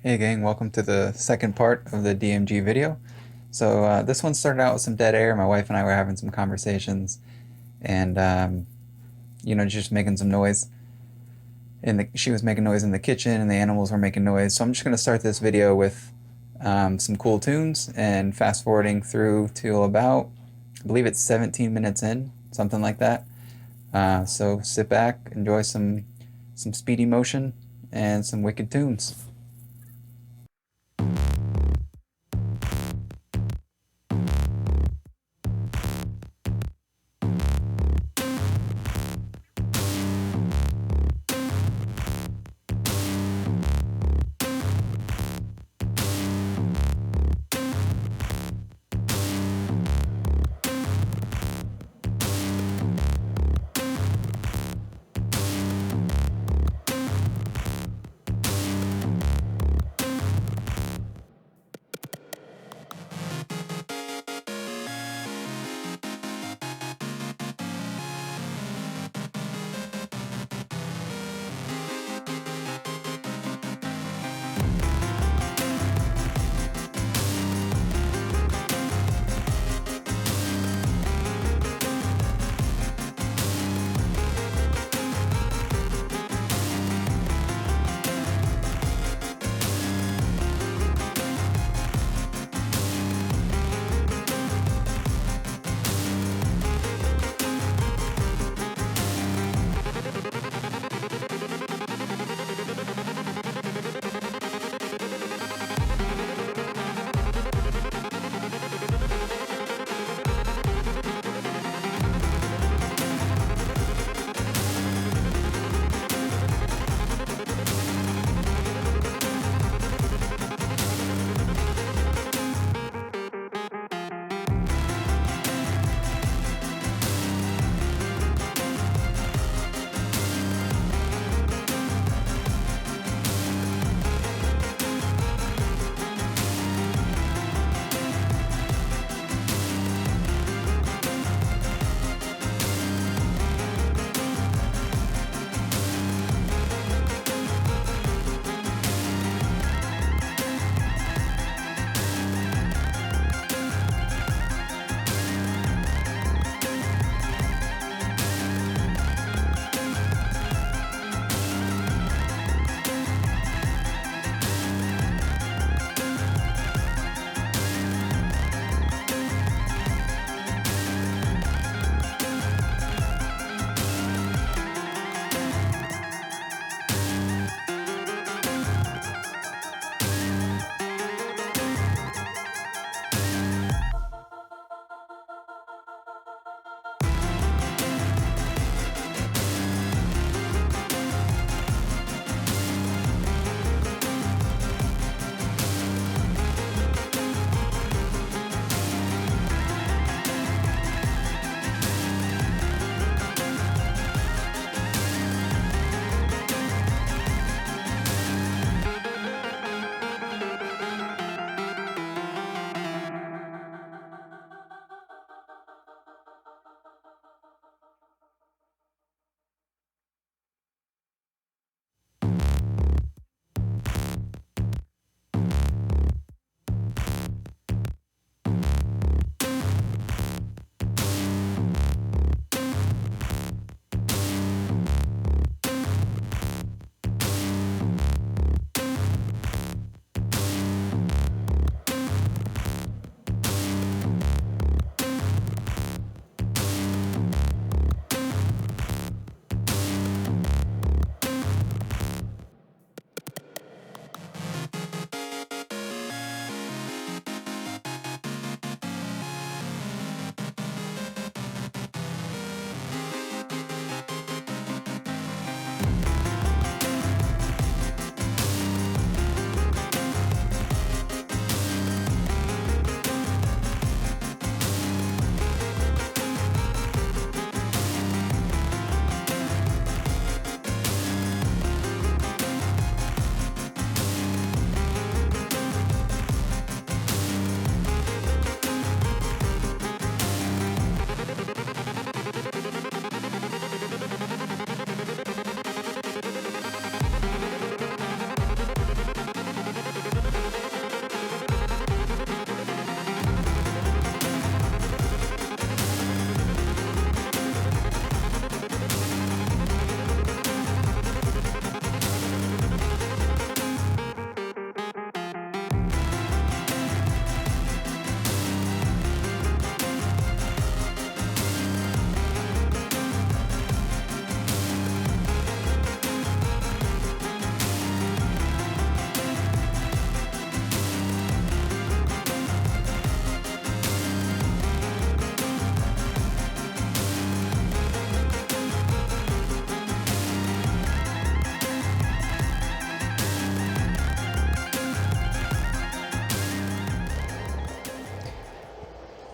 Hey gang, welcome to the second part of the DMG video. This one started out with some dead air. My wife and I were having some conversations and just making some noise. She was making noise in the kitchen and the animals were making noise. So I'm just going to start this video with some cool tunes and fast forwarding through to about, I believe it's 17 minutes in, something like that. So sit back, enjoy some speedy motion and some wicked tunes.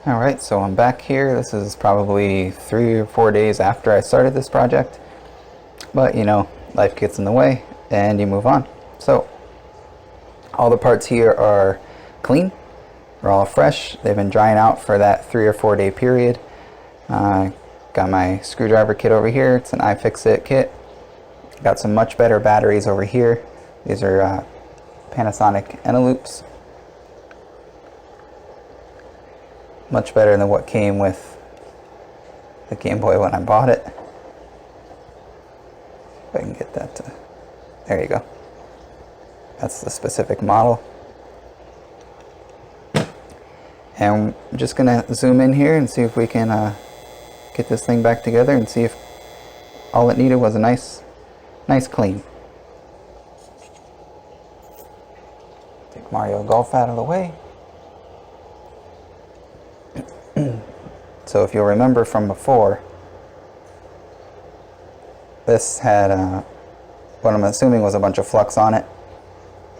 Alright, so I'm back here. This is probably 3 or 4 days after I started this project. But, you know, life gets in the way and you move on. So, all the parts here are clean. They're all fresh. They've been drying out for that 3 or 4 day period. Got my screwdriver kit over here. It's an iFixit kit. Got some much better batteries over here. These are Panasonic Eneloops. Much better than what came with the Game Boy when I bought it. If I can get that to... There you go. That's the specific model. And I'm just going to zoom in here and see if we can get this thing back together and see if all it needed was a nice clean. Take Mario Golf out of the way. So if you'll remember from before, this had what I'm assuming was a bunch of flux on it.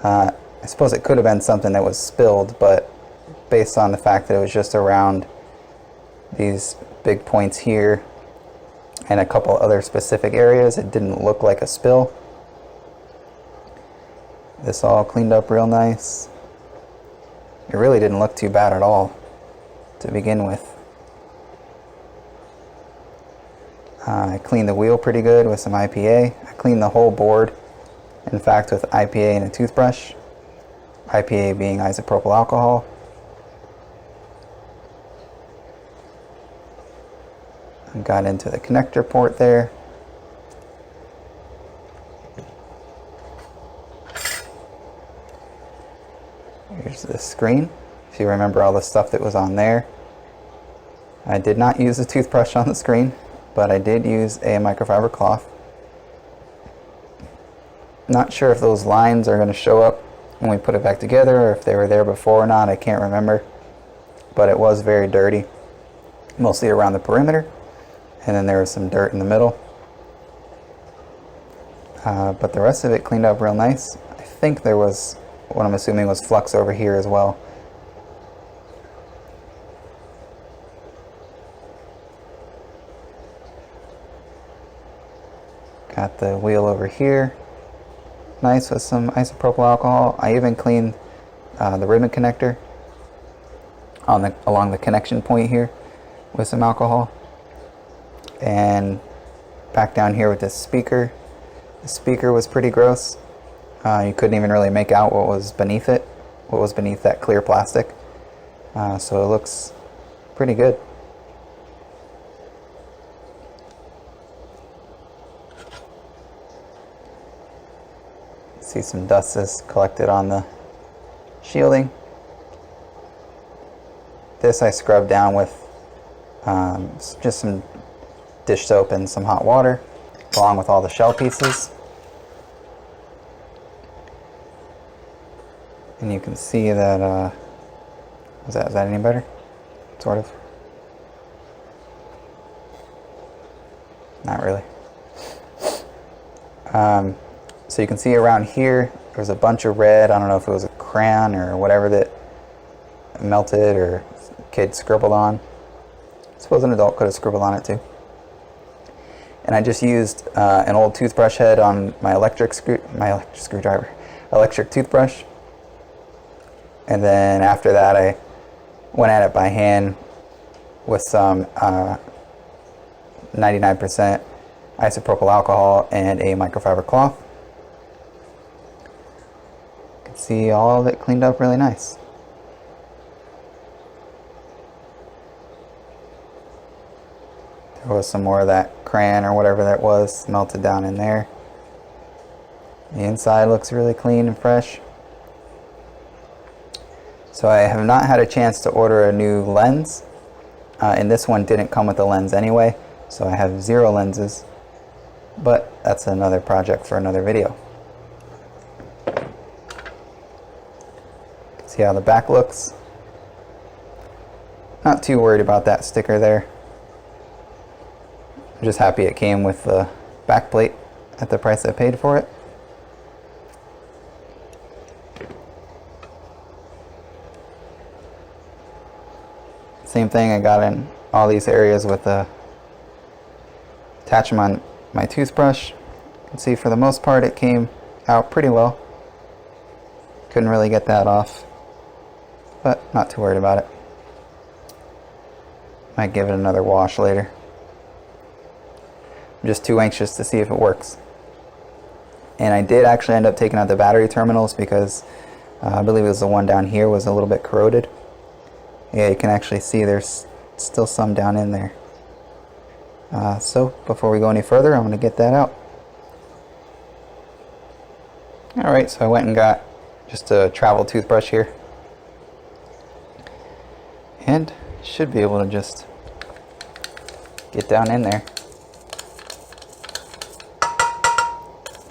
I suppose it could have been something that was spilled, but based on the fact that it was just around these big points here and a couple other specific areas, it didn't look like a spill. This all cleaned up real nice. It really didn't look too bad at all to begin with. I cleaned the wheel pretty good with some IPA. I cleaned the whole board, in fact, with IPA and a toothbrush. IPA being isopropyl alcohol. I got into the connector port there. Here's the screen. If you remember all the stuff that was on there. I did not use a toothbrush on the screen, but I did use a microfiber cloth. Not sure if those lines are going to show up when we put it back together or if they were there before or not. I can't remember. But it was very dirty, mostly around the perimeter. And then there was some dirt in the middle. But the rest of it cleaned up real nice. I think there was what I'm assuming was flux over here as well. Got the wheel over here. Nice with some isopropyl alcohol. I even cleaned the ribbon connector along the connection point here with some alcohol. And back down here with this speaker. The speaker was pretty gross. You couldn't even really make out what was beneath it, what was beneath that clear plastic. So it looks pretty good. See some dust is collected on the shielding. This I scrubbed down with just some dish soap and some hot water, along with all the shell pieces. And you can see that, is that any better? Sort of. Not really. So you can see around here, there's a bunch of red. I don't know if it was a crayon or whatever that melted or kid scribbled on. I suppose an adult could have scribbled on it too. And I just used an old toothbrush head on my electric toothbrush. And then after that, I went at it by hand with some 99% isopropyl alcohol and a microfiber cloth. You can see all of it cleaned up really nice. There was some more of that crayon or whatever that was melted down in there. The inside looks really clean and fresh. So I have not had a chance to order a new lens, and this one didn't come with a lens anyway, so I have 0 lenses, but that's another project for another video. See how the back looks? Not too worried about that sticker there. I'm just happy it came with the back plate at the price I paid for it. Same thing, I got in all these areas with attach them on my toothbrush. You can see for the most part it came out pretty well. Couldn't really get that off, but not too worried about it. Might give it another wash later. I'm just too anxious to see if it works. And I did actually end up taking out the battery terminals because I believe it was the one down here was a little bit corroded. Yeah, you can actually see there's still some down in there. So before we go any further, I'm going to get that out. Alright, so I went and got just a travel toothbrush here. And should be able to just get down in there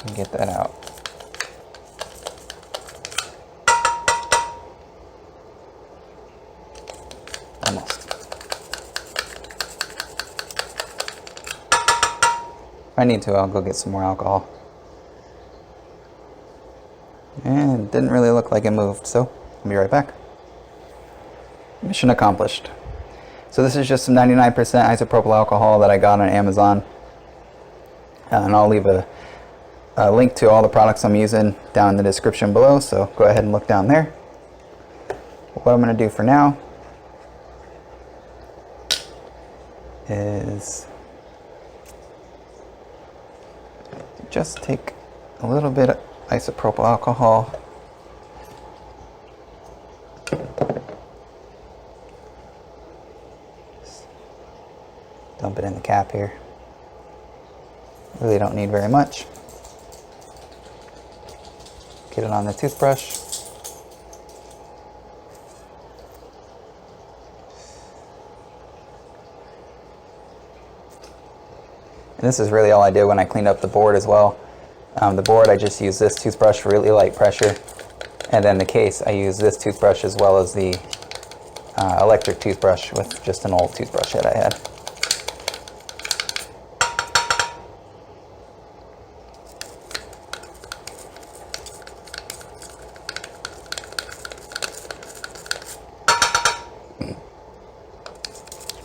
and get that out. Almost. If I need to, I'll go get some more alcohol. And it didn't really look like it moved, so I'll be right back. Mission accomplished. So this is just some 99% isopropyl alcohol that I got on Amazon. And I'll leave a link to all the products I'm using down in the description below, so go ahead and look down there. What I'm going to do for now is just take a little bit of isopropyl alcohol, dump it in the cap here. Really don't need very much. Get it on the toothbrush. And this is really all I did when I cleaned up the board as well. The board, I just use this toothbrush for really light pressure. And then the case, I use this toothbrush as well as the electric toothbrush with just an old toothbrush that I had.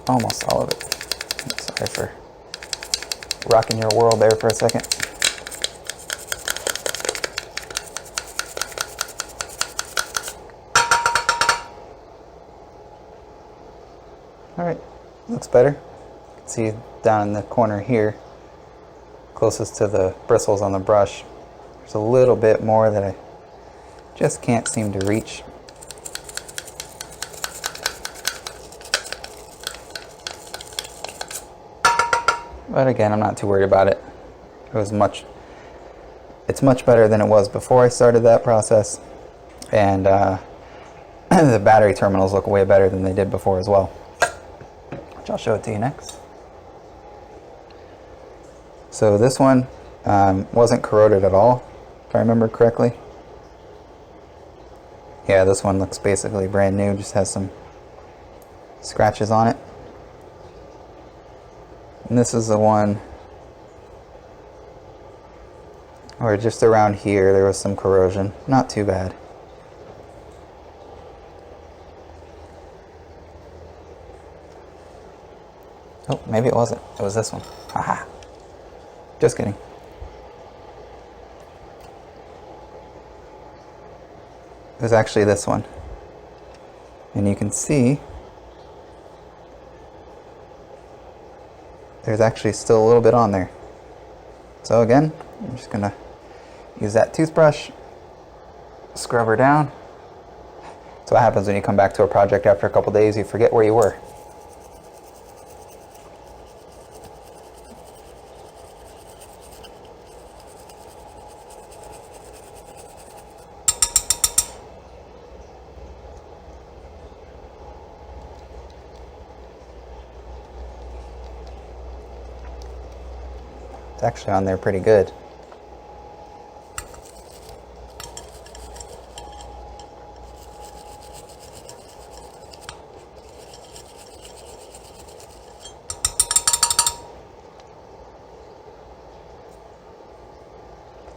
Almost all of it. Sorry for rocking your world there for a second. Alright, looks better. You can see down in the corner here, closest to the bristles on the brush, there's a little bit more that I just can't seem to reach. But again, I'm not too worried about it. It's much better than it was before I started that process. And the battery terminals look way better than they did before as well. Which I'll show it to you next. So this one wasn't corroded at all, if I remember correctly. Yeah, this one looks basically brand new, just has some scratches on it. And this is the one where just around here there was some corrosion. Not too bad. Oh, maybe it wasn't. It was this one. Haha. Just kidding. It was actually this one. And you can see there's actually still a little bit on there. So again, I'm just gonna use that toothbrush, scrub her down. So what happens when you come back to a project after a couple days, you forget where you were. It's actually on there pretty good.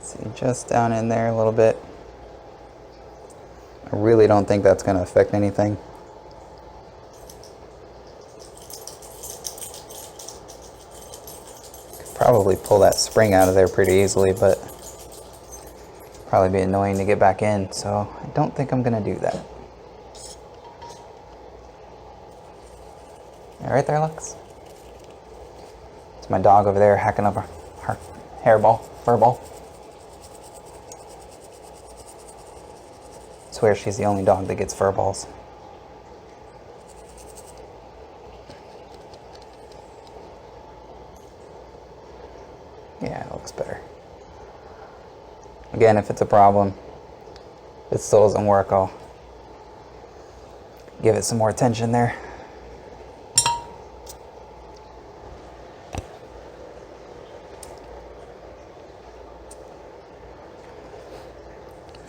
See, just down in there a little bit. I really don't think that's going to affect anything. probably pull that spring out of there pretty easily, but probably be annoying to get back in, so I don't think I'm gonna do that. All right there, Lux? It's my dog over there hacking up her hairball, fur ball. I swear she's the only dog that gets fur balls. Yeah, it looks better. Again, if it's a problem, if it still doesn't work, I'll give it some more attention there.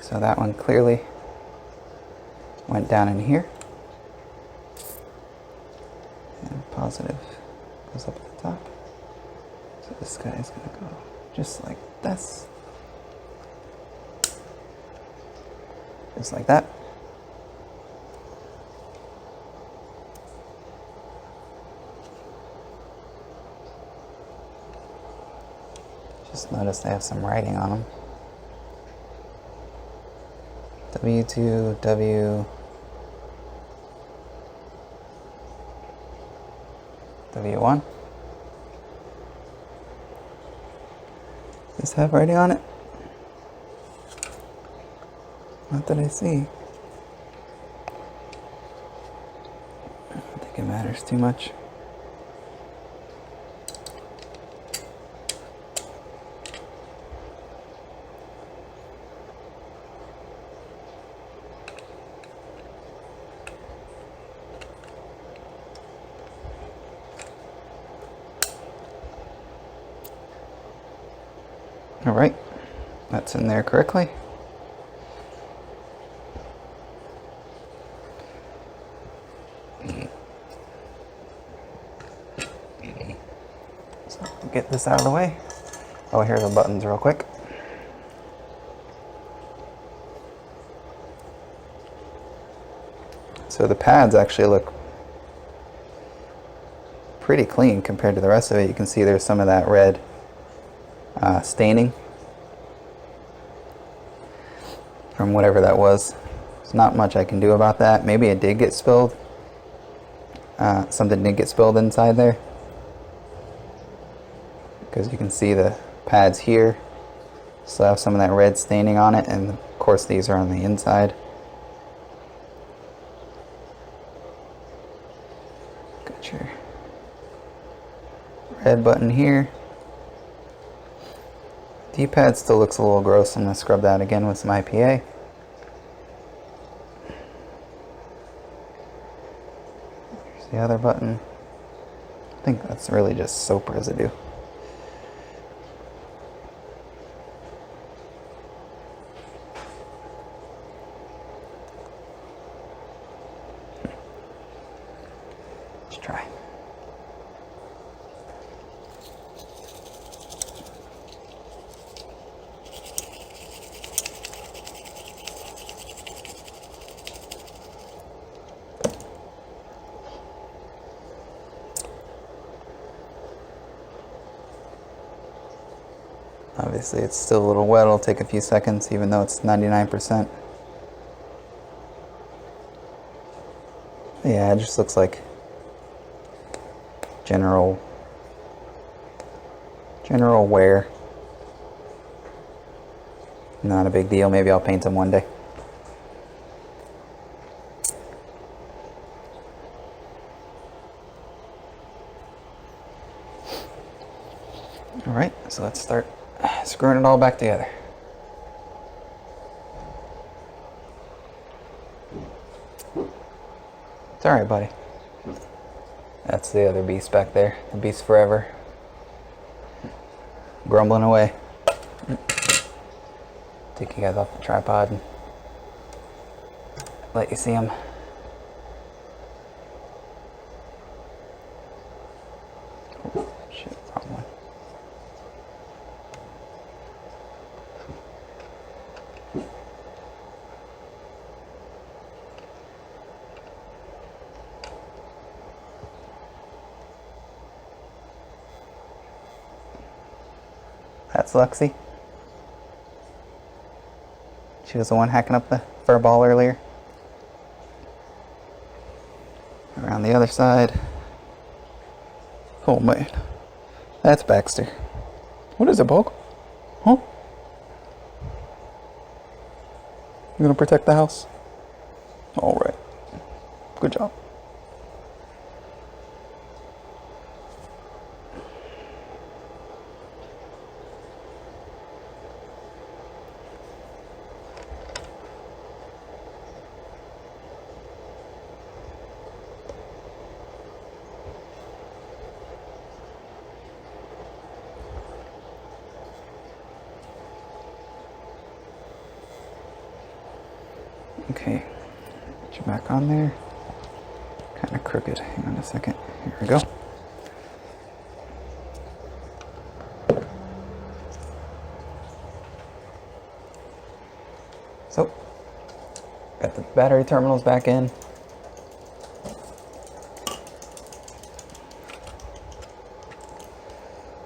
So that one clearly went down in here. And positive goes up at the top. So this guy is going to go just like this. Just like that. Just notice they have some writing on them. W2, W1. Does this have writing on it? Not that I see. I don't think it matters too much. All right, that's in there correctly. So get this out of the way. Oh, here are the buttons real quick. So the pads actually look pretty clean compared to the rest of it. You can see there's some of that red staining from whatever that was. There's not much I can do about that. Maybe it did get spilled. Something did get spilled inside there, because you can see the pads here still have some of that red staining on it, and of course these are on the inside. Got your red button here. D-pad still looks a little gross. I'm going to scrub that again with some IPA. Here's the other button. I think that's really just soap residue. Let's try. Obviously it's still a little wet, it'll take a few seconds even though it's 99%. Yeah, it just looks like general wear. Not a big deal, maybe I'll paint them one day. Alright, so let's start screwing it all back together. It's alright, buddy. That's the other beast back there. The beast forever. Grumbling away. Take you guys off the tripod and let you see him. Oh, shit, wrong one. That's Luxie. She was the one hacking up the fur ball earlier. Around the other side. Oh man. That's Baxter. What is it, Bog? Huh? You gonna protect the house? Alright. Good job. Okay, get you back on there. Kind of crooked. Hang on a second. Here we go. So, got the battery terminals back in.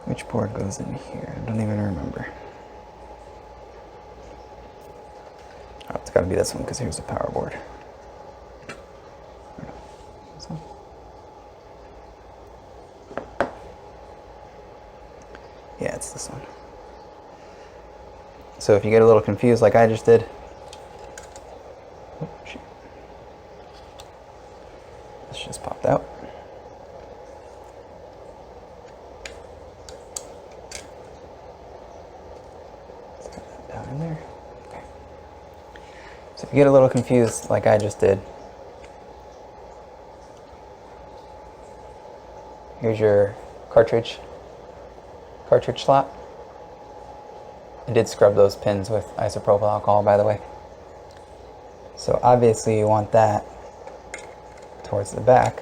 Which board goes in here? I don't even remember. Oh, it's got to be this one because here's the power board. This one. Yeah, it's this one. So if you get a little confused like I just did, oh, shoot. This just popped out. Let's get that down in there. So if you get a little confused like I just did, here's your cartridge slot. I did scrub those pins with isopropyl alcohol, by the way. So obviously you want that towards the back,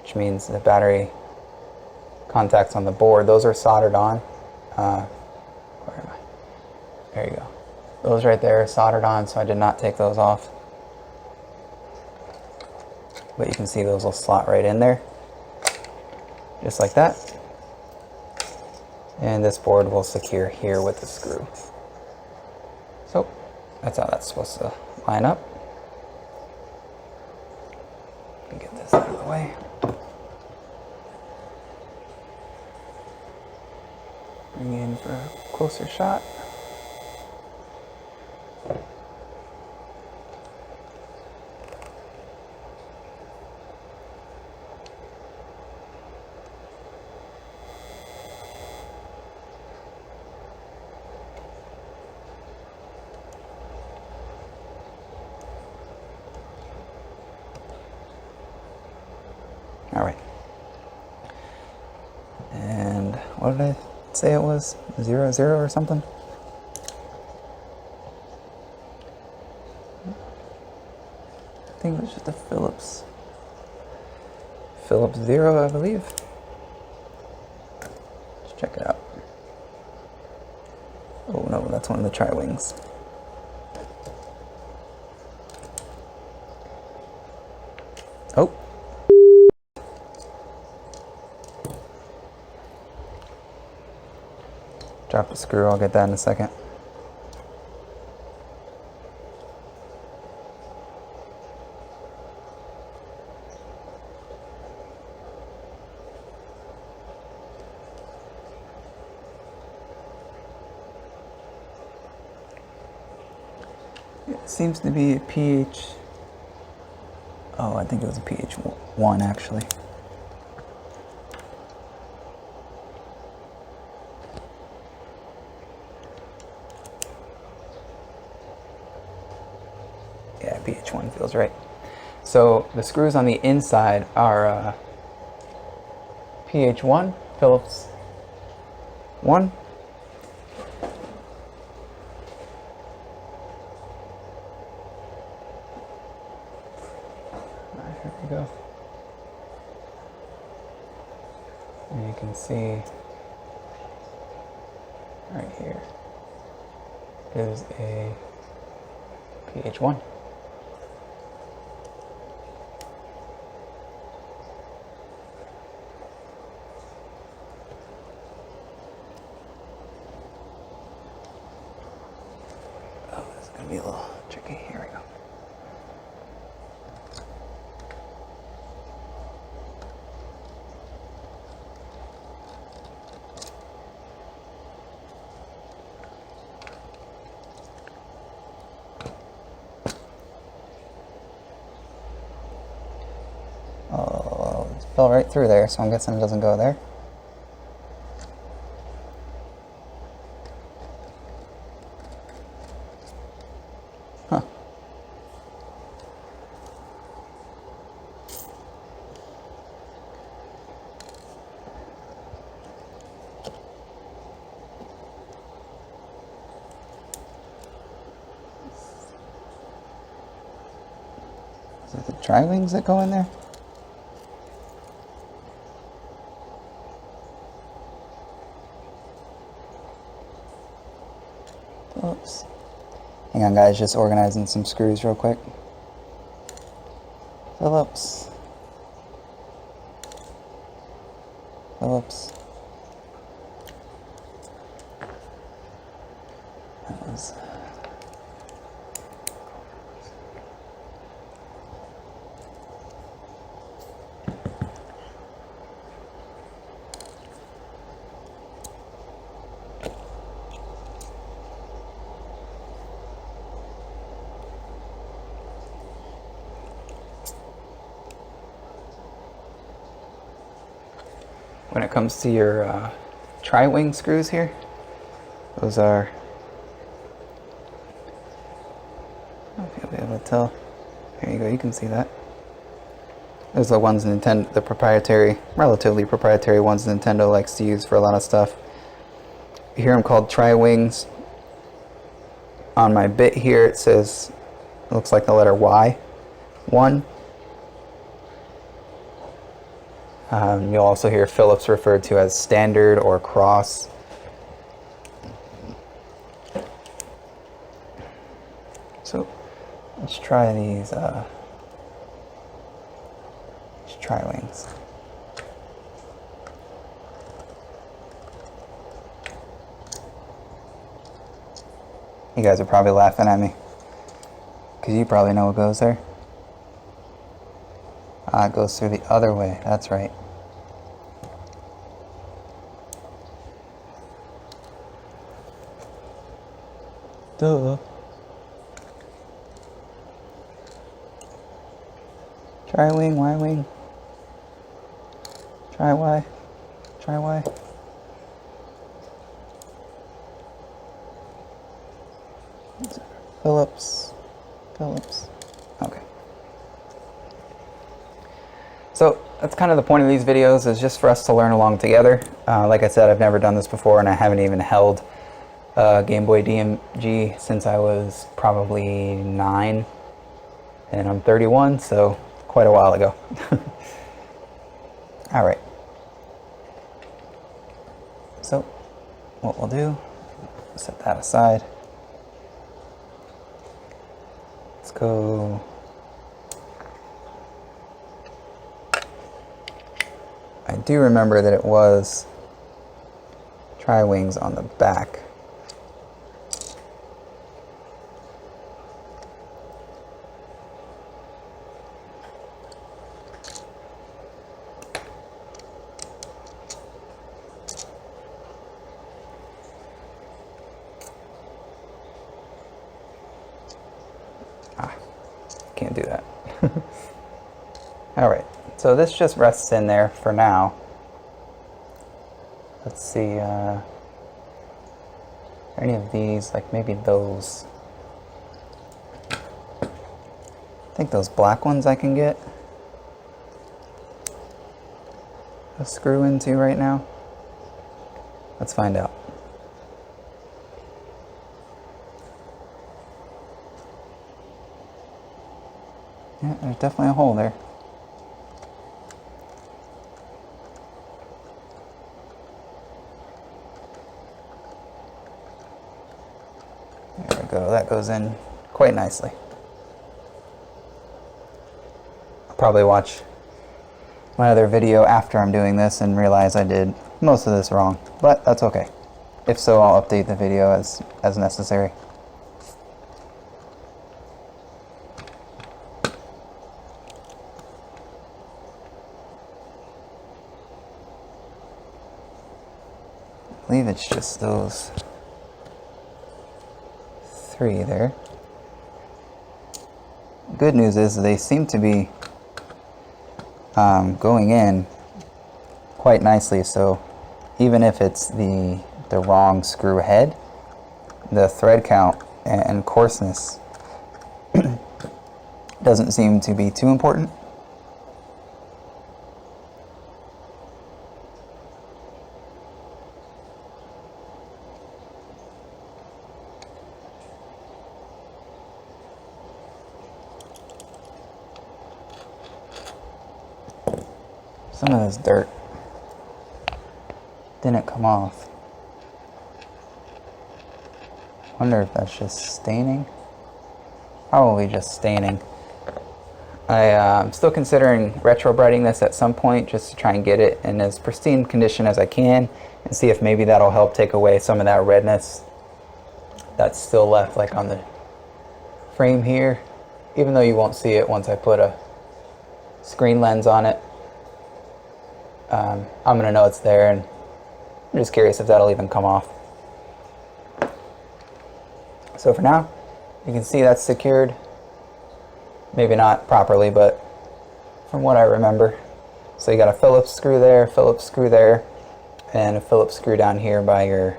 which means the battery contacts on the board, those are soldered on. Where am I? There you go. Those right there are soldered on, so I did not take those off. But you can see those will slot right in there, just like that. And this board will secure here with the screw. So that's how that's supposed to line up. Let me get this out of the way. Bring it in for a closer shot. All right. And what did I say it was? 0, 0 or something? I think it was just a Phillips 0, I believe. Let's check it out. Oh no, that's one of the tri-wings. Oh. Drop the screw, I'll get that in a second. It seems to be a pH. Oh, I think it was a pH 1 actually. Yeah, pH 1 feels right. So the screws on the inside are pH 1, Phillips 1. Here we go. And you can see right here is a pH 1. fell right through there, so I'm guessing it doesn't go there. Huh. Is it the tri-wings that go in there? Oops. Hang on guys, just organizing some screws real quick. Phillips. Phillips. That was... When it comes to your tri-wing screws here, those are, I don't know if you'll be able to tell. There you go, you can see that. Those are the ones Nintendo, the proprietary, relatively proprietary ones Nintendo likes to use for a lot of stuff. You hear them called tri-wings. On my bit here it says, it looks like the letter Y, 1. You'll also hear Phillips referred to as standard or cross. So let's try these tri-wings. You guys are probably laughing at me because you probably know what goes there. It goes through the other way, that's right. Duh. Tri-wing, Y-wing. Tri-Y. Tri-Y. Phillips. Phillips. Okay. So that's kind of the point of these videos, is just for us to learn along together. Like I said, I've never done this before, and I haven't even held Gameboy DMG since I was probably 9, and I'm 31, so quite a while ago. Alright, so what we'll do, set that aside. Let's go. I do remember that it was tri-wings on the back. Can't do that. Alright, so this just rests in there for now. Let's see, are any of these, like maybe those, I think those black ones I can get a screw into right now. Let's find out. Yeah, there's definitely a hole there. There we go, that goes in quite nicely. I'll probably watch my other video after I'm doing this and realize I did most of this wrong, but that's okay. If so, I'll update the video as necessary. I believe it's just those 3 there. Good news is they seem to be going in quite nicely. So even if it's the wrong screw head, the thread count and coarseness doesn't seem to be too important. Some of this dirt didn't come off. Wonder if that's just staining. Probably just staining. I'm still considering retro-brighting this at some point just to try and get it in as pristine condition as I can and see if maybe that'll help take away some of that redness that's still left, like on the frame here, even though you won't see it once I put a screen lens on it. I'm gonna know it's there, and I'm just curious if that'll even come off. So for now, you can see that's secured. Maybe not properly, but from what I remember. So you got a Phillips screw there, and a Phillips screw down here by your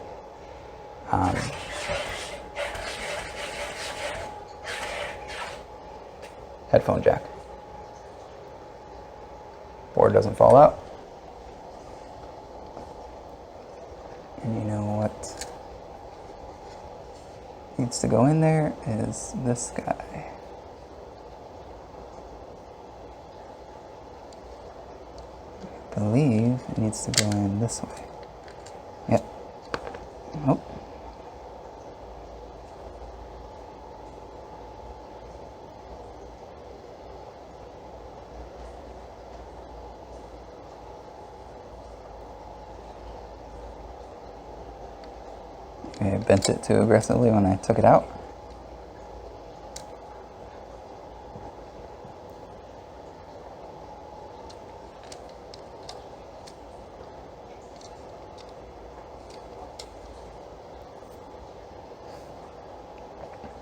headphone jack. Board doesn't fall out. And you know what needs to go in there is this guy. I believe it needs to go in this way. Yep. Oh. I bent it too aggressively when I took it out.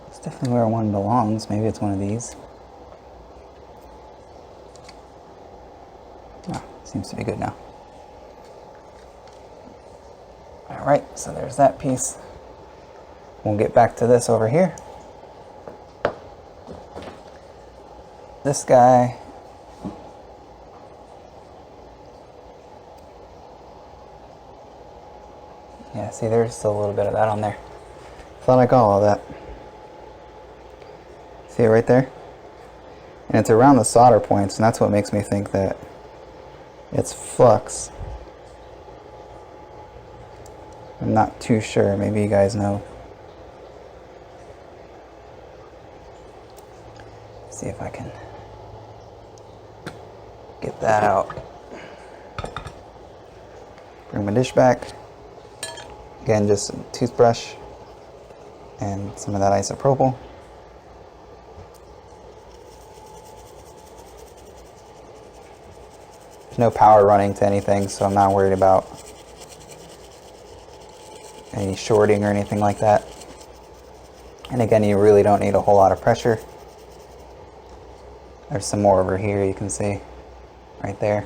It's definitely where one belongs. Maybe it's one of these. Oh, seems to be good now. Alright, so there's that piece. We'll get back to this over here. This guy. Yeah, see, there's still a little bit of that on there. Thought I got all of that. See it right there? And it's around the solder points, and that's what makes me think that it's flux. I'm not too sure. Maybe you guys know. See if I can get that out. Bring my dish back. Again, just a toothbrush and some of that isopropyl. There's no power running to anything, so I'm not worried about any shorting or anything like that. And again, you really don't need a whole lot of pressure. There's some more over here, you can see right there.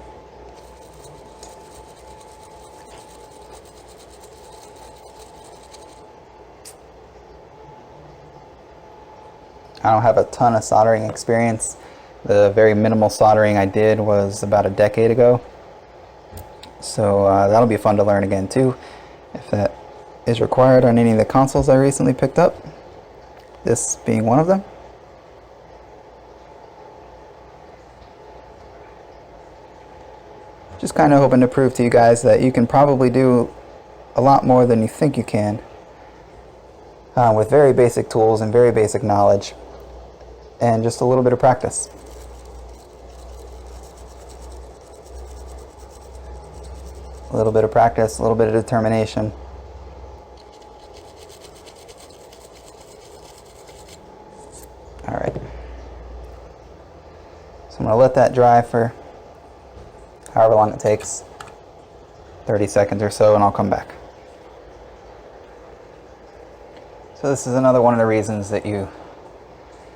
I don't have a ton of soldering experience. The very minimal soldering I did was about a decade ago. So that'll be fun to learn again too, if that is required on any of the consoles I recently picked up. This being one of them. Just kind of hoping to prove to you guys that you can probably do a lot more than you think you can with very basic tools and very basic knowledge and just a little bit of practice. A little bit of practice, a little bit of determination. Alright. So I'm going to let that dry for however long it takes, 30 seconds or so, and I'll come back. So this is another one of the reasons that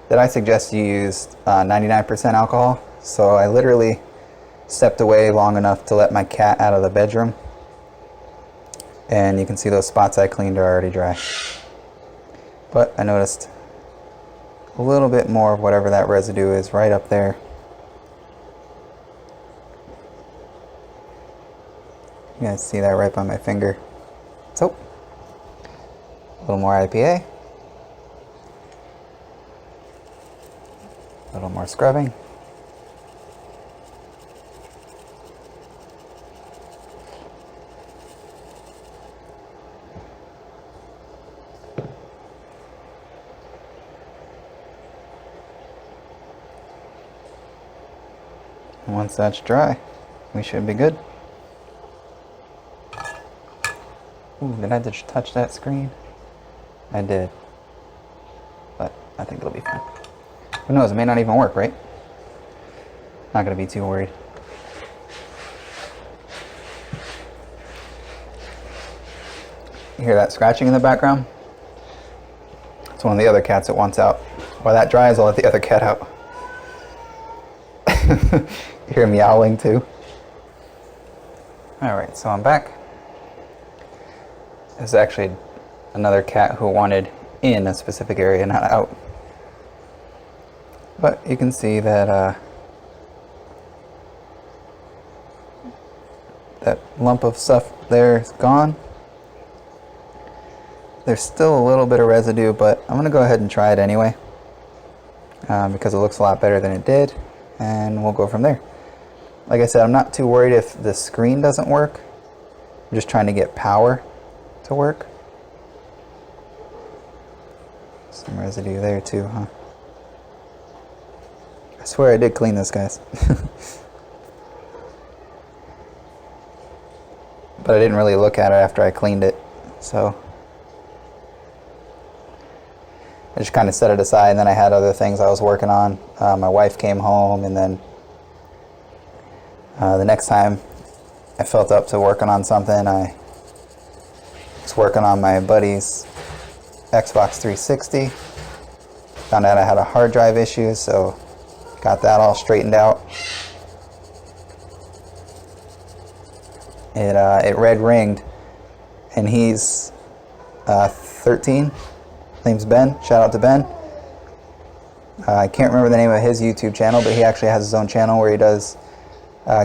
I suggest you use 99% alcohol. So I literally stepped away long enough to let my cat out of the bedroom. And you can see those spots I cleaned are already dry. But I noticed a little bit more of whatever that residue is right up there. You guys see that right by my finger. So, a little more IPA. A little more scrubbing. And once that's dry, we should be good. Ooh, did I just touch that screen? I did. But I think it'll be fine. Who knows, it may not even work, right? Not gonna be too worried. You hear that scratching in the background? It's one of the other cats that wants out. While that dries, I'll let the other cat out. You hear him meowing too. Alright, so I'm back. There's actually another cat who wanted in a specific area, not out. But you can see that that lump of stuff there is gone. There's still a little bit of residue, but I'm going to go ahead and try it anyway because it looks a lot better than it did, and we'll go from there. Like I said, I'm not too worried if the screen doesn't work. I'm just trying to get power to work. Some residue there too, huh? I swear I did clean this, guys. But I didn't really look at it after I cleaned it, so I just kind of set it aside, and then I had other things I was working on. My wife came home, and then the next time I felt up to working on something, I was working on my buddy's Xbox 360. Found out I had a hard drive issue, so got that all straightened out. It red ringed, and he's 13. His name's Ben. Shout out to Ben. I can't remember the name of his YouTube channel, but he actually has his own channel where he does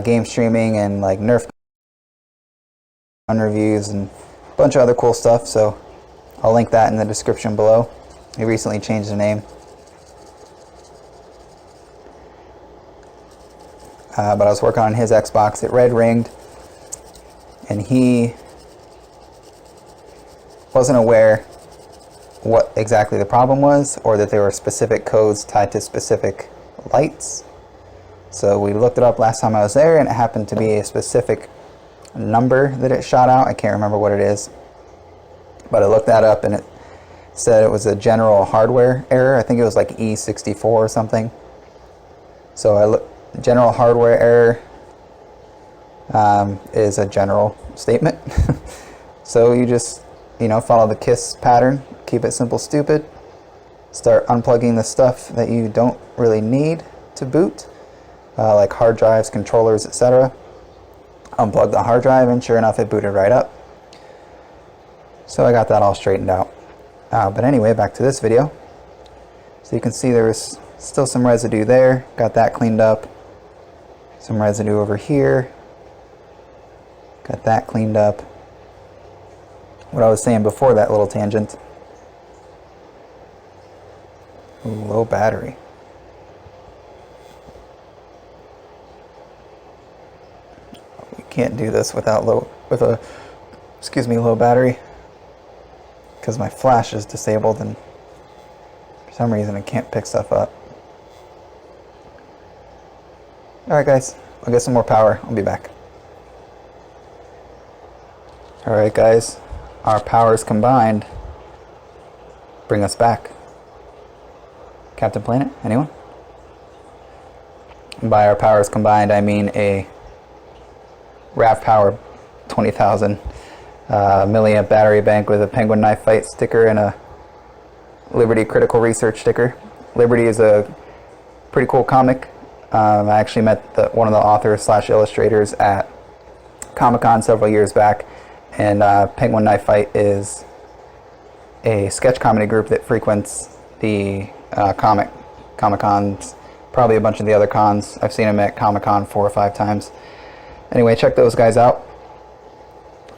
game streaming and like Nerf gun reviews and a bunch of other cool stuff. So I'll link that in the description below. He recently changed the name. But I was working on his Xbox. It red ringed, and he wasn't aware what exactly the problem was, or that there were specific codes tied to specific lights. So we looked it up last time I was there, and it happened to be a specific number that it shot out. I can't remember what it is, but I looked that up, and it said it was a general hardware error. I think it was like E64 or something. So general hardware error is a general statement. So you just, follow the KISS pattern. Keep it simple, stupid. Start unplugging the stuff that you don't really need to boot, like hard drives, controllers, etc. Unplug the hard drive, and sure enough, it booted right up. So I got that all straightened out. But anyway, back to this video. So you can see there was still some residue there. Got that cleaned up. Some residue over here. Got that cleaned up. What I was saying before that little tangent. Ooh, low battery. We can't do this without low battery, because my flash is disabled and for some reason I can't pick stuff up. Alright guys, I'll get some more power. I'll be back. Alright guys, our powers combined bring us back. Captain Planet, anyone? By our powers combined, I mean a RAV Power 20,000 milliamp battery bank with a Penguin Knife Fight sticker and a Liberty Critical Research sticker. Liberty is a pretty cool comic. I actually met one of the authors slash illustrators at Comic-Con several years back, and Penguin Knife Fight is a sketch comedy group that frequents the Comic-Cons, probably a bunch of the other cons. I've seen them at Comic-Con 4 or 5 times. Anyway, check those guys out.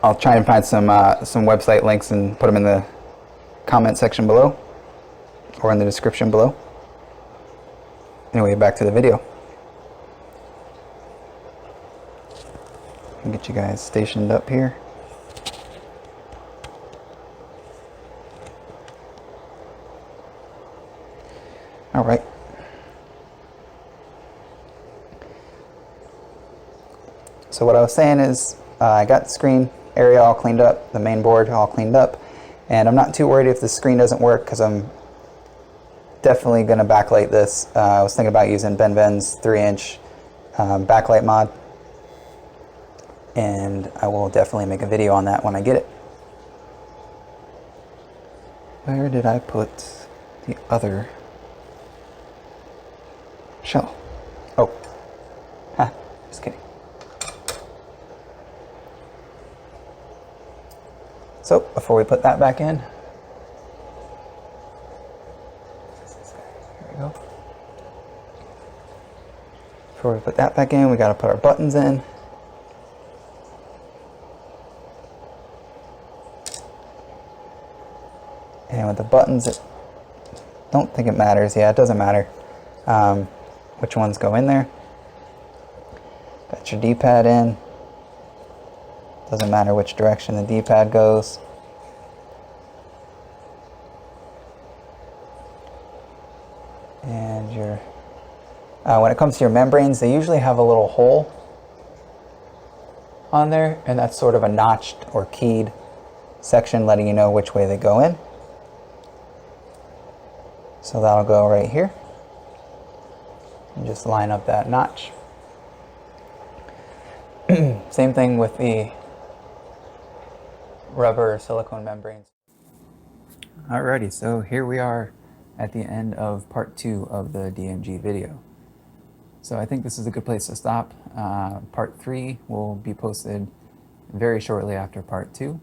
I'll try and find some website links and put them in the comment section below or in the description below. Anyway, back to the video. Get you guys stationed up here. All right. So what I was saying is I got the screen area all cleaned up, the main board all cleaned up, and I'm not too worried if the screen doesn't work because I'm definitely going to backlight this. I was thinking about using Ben's 3-inch backlight mod, and I will definitely make a video on that when I get it. Where did I put the other shell? Oh, just kidding. So before we put that back in, here we go. Before we put that back in, we got to put our buttons in. And with the buttons, I don't think it matters. Yeah, it doesn't matter which ones go in there. Got your D-pad in. Doesn't matter which direction the D-pad goes. And your when it comes to your membranes, they usually have a little hole on there, and that's sort of a notched or keyed section letting you know which way they go in. So that'll go right here. And just line up that notch. Same thing with the rubber or silicone membranes. Alrighty, so here we are at the end of part 2 of the DMG video. So I think this is a good place to stop. Part 3 will be posted very shortly after part 2.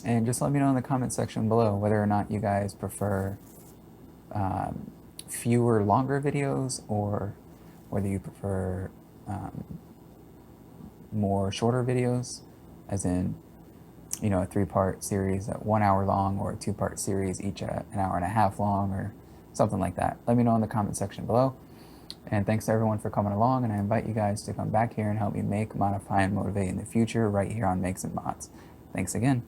And just let me know in the comment section below whether or not you guys prefer fewer longer videos, or whether you prefer more shorter videos, as in, you know, a 3-part series at 1 hour long, or a 2-part series each at an hour and a half long, or something like that. Let me know in the comment section below. And thanks to everyone for coming along, and I invite you guys to come back here and help me make, modify, and motivate in the future right here on Makes and Mods. Thanks again.